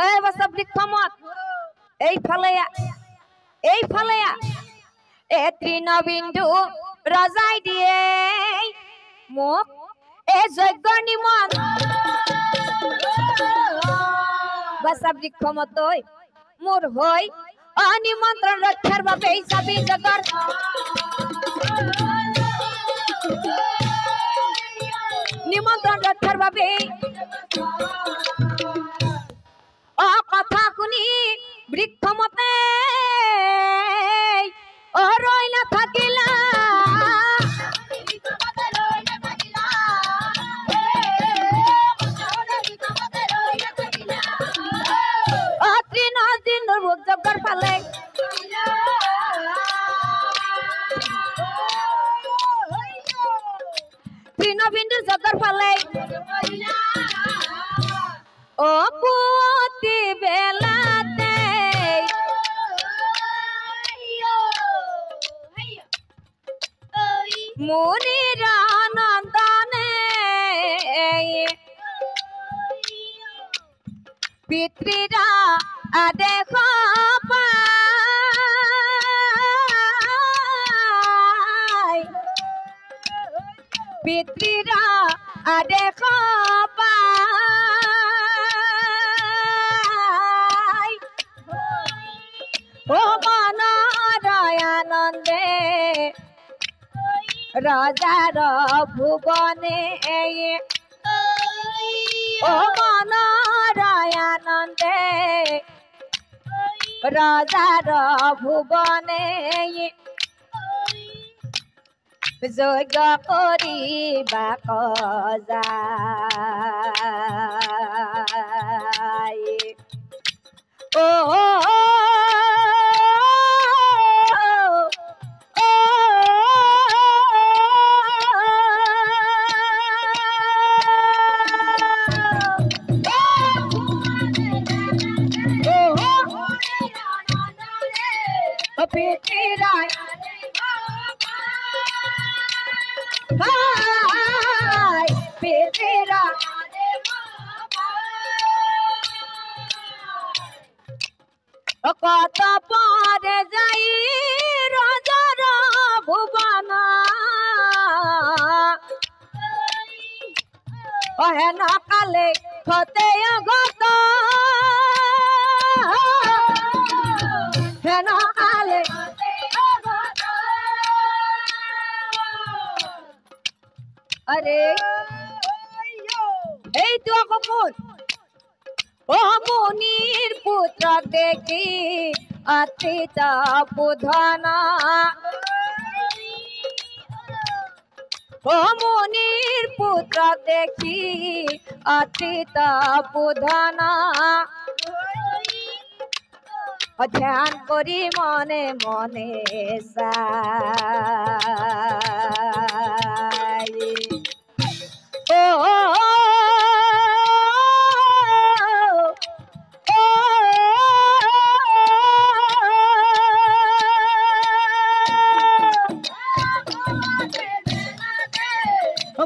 এই বসা বৃক্ষমত এই ফালেয়া এ তৃণবিন্দু রজাই দিয়ে মোক এ যজ্ঞ নিমন বসা বৃক্ষমত মোর হই অনিমন্ত্রণ রক্ষার বাবে যাবি জগর নিমন্ত্রণ রক্ষার বাবে ও কথা শুনি বৃক্ষমতে ও রইলা থাকিলা ও তৃণদিন জগর ফালে তৃণবিন্দু জগর ফালে ও পুতি বেলাতে মুনির নন্দনে পিতৃরা দেখ পায় পিতৃরা দেখ পায় ও মনরয়ানন্দে রাজার ভুবনে ও মনরয়ানন্দে রাজার ভুবনে যজ্ঞ করিবা যায় ও কত পরে যাই রাজার ভুবন হেন কালে খতে গত হেন কালে আরে এই তো কখন ও মুনির পুত্র দেখি অতীত বুধনা ও মুনির পুত্র দেখি অতীত বুধনা ধ্যান করি মনে মনে সাই ও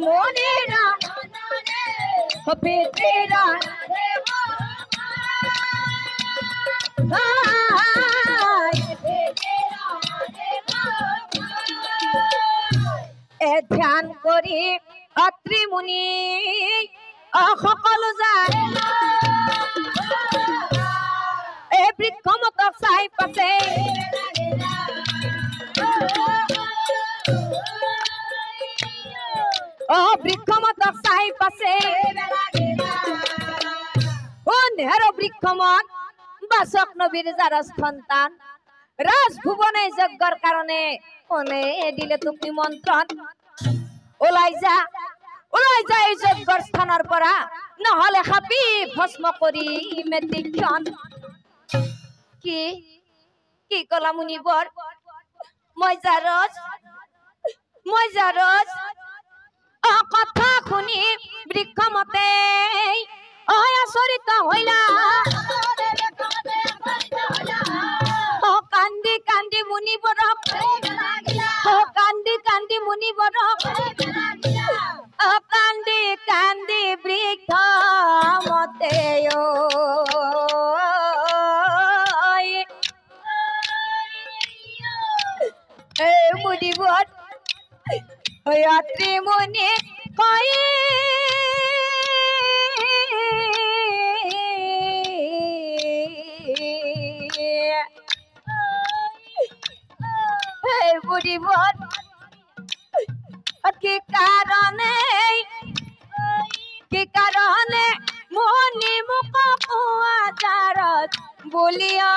মোনেরা পিতৃরা এ ধ্যান করি অত্রি মুনি সকল যায় এ বৃক্ষমত চাই পাছে ও বৃক্ষমত চাই পাছে ও নেহর বৃক্ষমত বাসক নবীর যারা সন্তান রাজভুবনে যজ্ঞর কারণে কোনে দিলে তুমি নিমন্ত্রণ ওলাই যা এই যজ্ঞর স্থানের পৰা নহলে খাবি ভস্ম কৰি মেতিক্ষণ কি কি কলা মুনিবৰ মই জাৰজ কথা শুনি বৃক্ষমতে আচৰিত হইলা কান্দি কান্দি মুনিবৰক কান্দি মুনিবৰক কান্দি কান্দি বৃক্ষমতে অত্রি মুনি কয় বুড়িবর কি কারণে মনি মুখ কুয়াজারত বলিয়া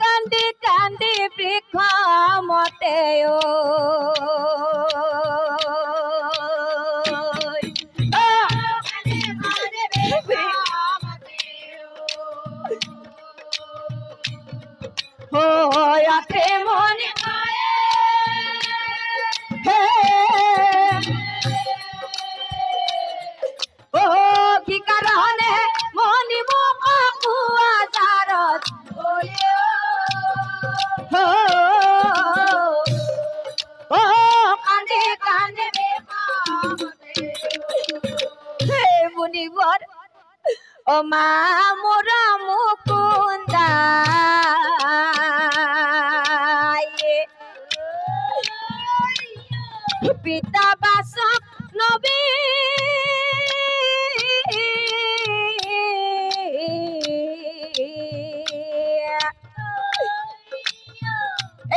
কান্দি কান্দি বৃক্ষ মতে আতে মনে ও কি কারণে মনি মুখ কুয়াজারত ও কান্দে কান্দে হে মুনিবর ও মা মোরা মুকুন্দা পিতা বাসক নবী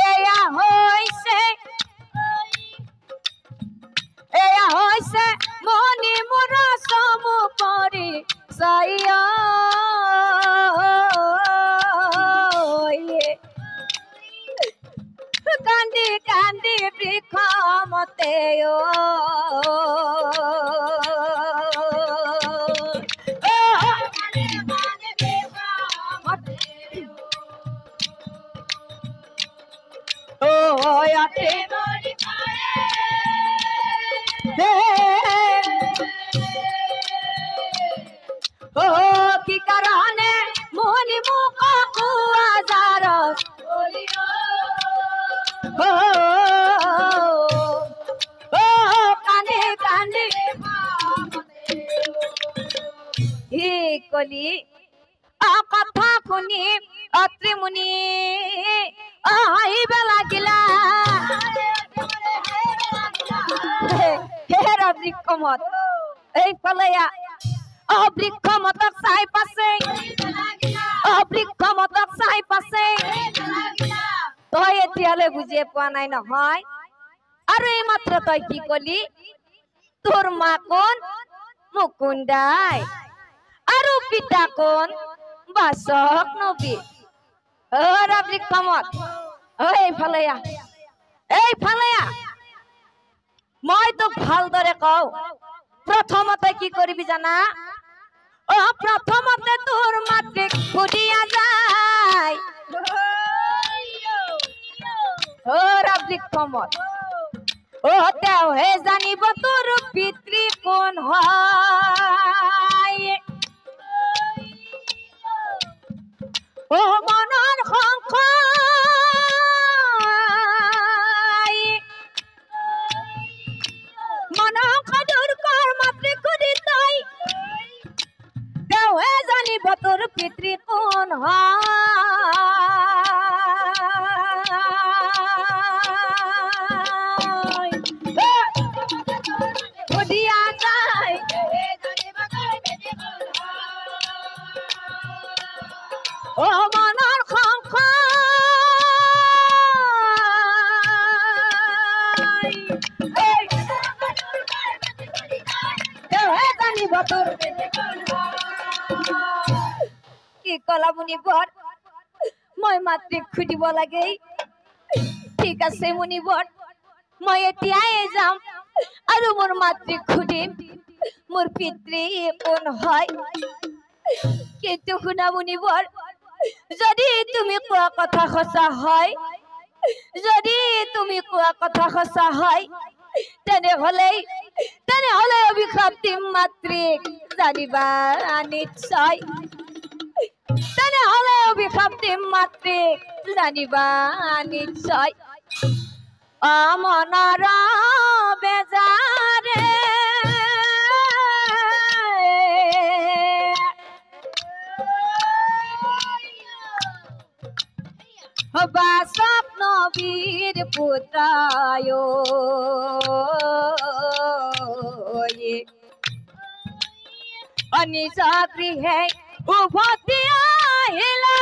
এয়া হইছে মনি মোর সমু পরি সাইয়া কান্দি কান্দি বৃক্ষ মতে কি কারণে মনি মুখ কুয়াজারত কান্দে কান্দে হে কলি কথা শুনি অত্রি মুনি আহিব লাগিলা হেৰা বৃক্ষমত এইফালে বৃক্ষমতক চাই পাছে বৃক্ষমতক চাই পাছে তই এতিয়ালৈ বুজিয়ে পোৱা নাই নহয় আৰু এইমাত্ৰ তই কি কলি তোৰ মা কোন মুকুন্দাই আৰু পিতা কোন বাসক নবী ওৰা বৃক্ষমত এইফালে মই তোক ভালদৰে কওঁ প্ৰথমতে কি কৰিবি জানা প্ৰথমতে তোৰ মাতৃক সুধিয়া যায় ওৰা বৃক্ষমত তেওঁহে জানিব তোৰ পিতৃ কোন হয় মনৰ সংশয় মনৰ দূৰ কৰ মাতৃ সুধি তই তেওঁহে জানিব তোৰ পিতৃ কোন হয় সুধিয়া যায় ও মনৰ সংশয় তেওঁহে জানিব তোৰ কি কলা মুনিবৰ মই মাতৃক সুধিব লাগে ঠিক আছে মুনিবৰ মই এতিয়াই যাম আৰু মোৰ মাতৃক সুধিম মোৰ পিতৃ কোন হয় কিন্তু শুনা মুনিবৰ যদি তুমি কোৱা কথা সঁচা হয় তেনেহলে অভিশাপ দিম মাতৃক জানিবা নিশ্চয় তেনেহলে অভিশাপ দিম মাতৃক জানিবা নিশ্চয় মনৰ বেজাৰে पुत्राय निज गृहे उभति आइला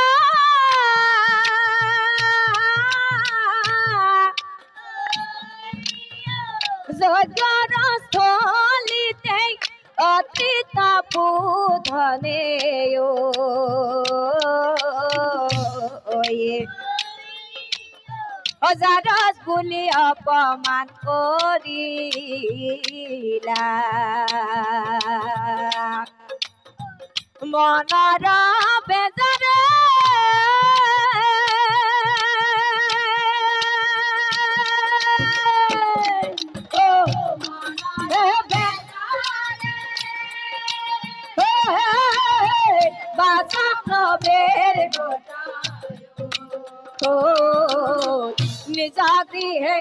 जगर स्थलिते अति तपोधने हजारस বুলি अपमान करिला मनर बेजारे निजागरी है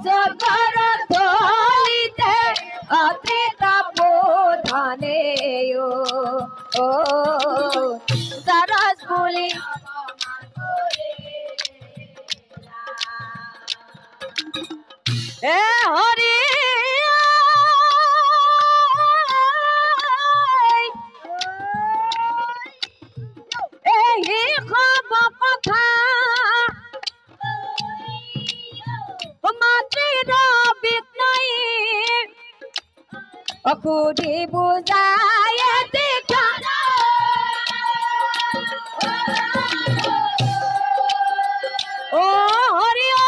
जगर धोलिते अति तपोधने सरस बोली ए हरि खुदी बुझाए देखा ओ हरिओ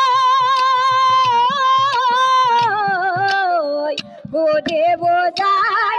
खुदी बुझाए